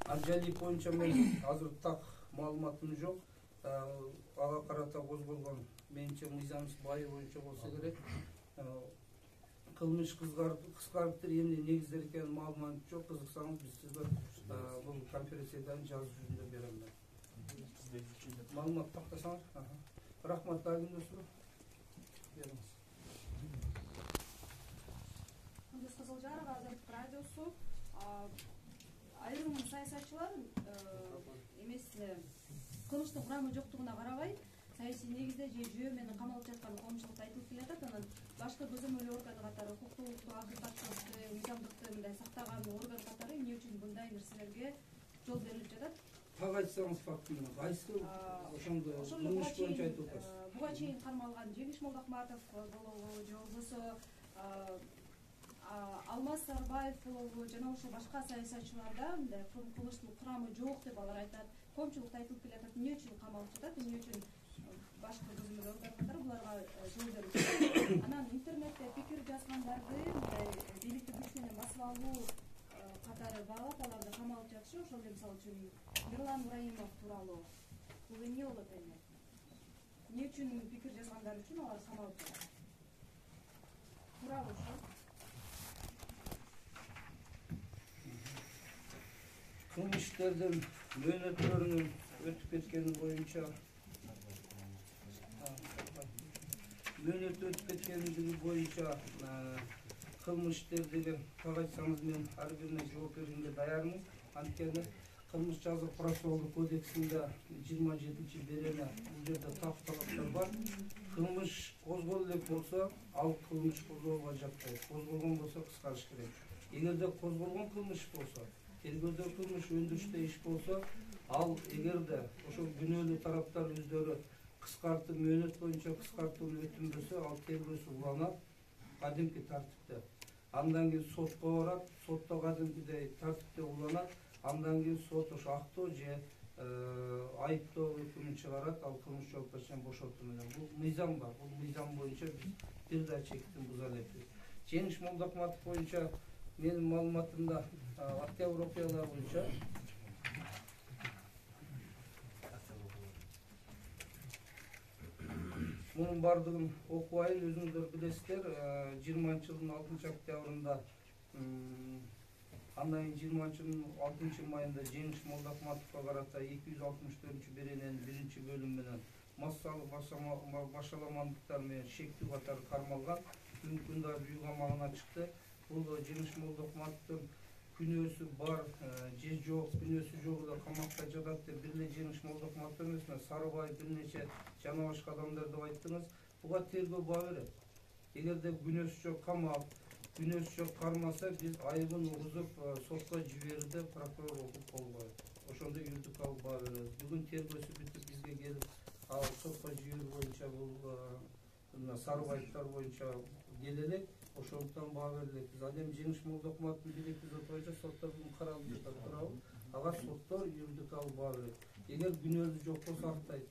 Анжелик боюнча мен азыр так маалыматым жок. Ага карата козголгон менимче мыйзам баай боюнча болсо керек. Кылмыш кыскартып эмне негиздер экенин маалымат жок. Кызыксаңыз биз сизге бул конференциядан жазуу жүзүндө берем. Маалымат тактасаңыз. Рахмат, дагы бериңиз. Кunduz Кызылжарова, Азаттык радиосу. Айрым саясатчылар эмес кылмыштын курамы жоктугуна карабай, саясий негизде же жөө менен камалып жаткан коомчулукта айтылып келатат. Анан башка көзөмөл орган катары укуктуулукту, акыркаттыкты, мыйзамдыкты мындай сактаган орган катары эмне үчүн мындай нерселерге жол берилип жатат? Так айтсаңыз фактын кайсы ошондо кылмыш боюнча айтып атасыз? Буга чейин кармалган Жеңиш Молдокматов болобу, же болбосо Алмаз Сарбаев болобу, жана ошо башка саясатчыларда мындай кылмыштын курамы жок деп алар айтат. Коомчулукта айтылып келатат, эмне үчүн камалып жатат, эмне үчүн башка көзөмөл орган катары буларга жол берилет. Анан интернетте пикир жазгандарды мындай бийликти күч менен басып алуу катары баалап аларды камалып жатышы, ошол эле мисалы үчүн Мирлан Ибраимов тууралуу. Бул эмне болот эми? Эмне үчүн пикир жазгандар үчүн алар камалып жатат? Туурабы ошо? Кылмыштердин мөөнөттөрүнүн өтүп кеткени боюнча кылмыш иштердеги так айтсаңыз мен ар бирине жооп бергенге даярмын. Анткени кылмыш жазуу процессуалдык кодексинде 27 берене бул жерде так талаптар бар. Кылмыш козголо элек болсо, ал кылмыш козголууга жатпайт. Козголгон болсо кыскарыш керек. Эгерде козголгон кылмыш болсо, тергөөдө кылмыш өндүрүштө иш болсо, ал эгерде ошол күнөөлүү тараптар өздөрү кыскартып мөөнөт боюнча кыскартууну өтүнбөсө, ал тергөөсү уланат кадимки тартипте. Андан кийин сотко барат, сотто кадимкидей тартипте уланат. Андан кийин сот ошо актоо же айыптоо өкүмүн чыгарат, ал кылмыш жоопкерчилигинен бошотуу менен. Бул мыйзам бар. Бул мыйзам боюнча биз бир да чектин буза элекпиз. Жеңиш Молдокматов боюнча менин маалыматымда октябрь окуялары боюнча мунун бардыгын окубайын, өзүңүздөр билесиздер. 20-жылдын 6-октябрында андан кийин 20-жылдын 6-майында Жеңиш Молдокматовго карата 264 берененин 1-бөлүмү менен массалык башаламандыктар менен шектүү катары кармалган. Бүгүнкү күндө үй камагына чыкты. Бул Жеңиш Молдокматовдун күнөөсү бар же жок, күнөөсү жок эле камакта жатат деп бир эле Жеңиш Молдокматов эмес, Сарыбай бир нече жана башка адамдар деп айттыңыз. Буга тергөө баа берет. Эгерде күнөөсү жок камак, күнөөсү жок кармаса, биз айыбын угузуп сотко жиберүүдө прокурор окуп болбойт. Ошондо юридикалык баа беребиз. Бүгүн тергөөсү бүтүп бизге келип, ал сотко жиберүү боюнча бул Сарыбаевдер боюнча келе элек. Ошондон баа берилет. Биз ал эми Жеңиш Молдокматовдун бир эпизод боюнча соттор буну каралып жатат турабы. Ага соттор юридикалык баа берет. Эгер күнөөсү жок болсо актайт.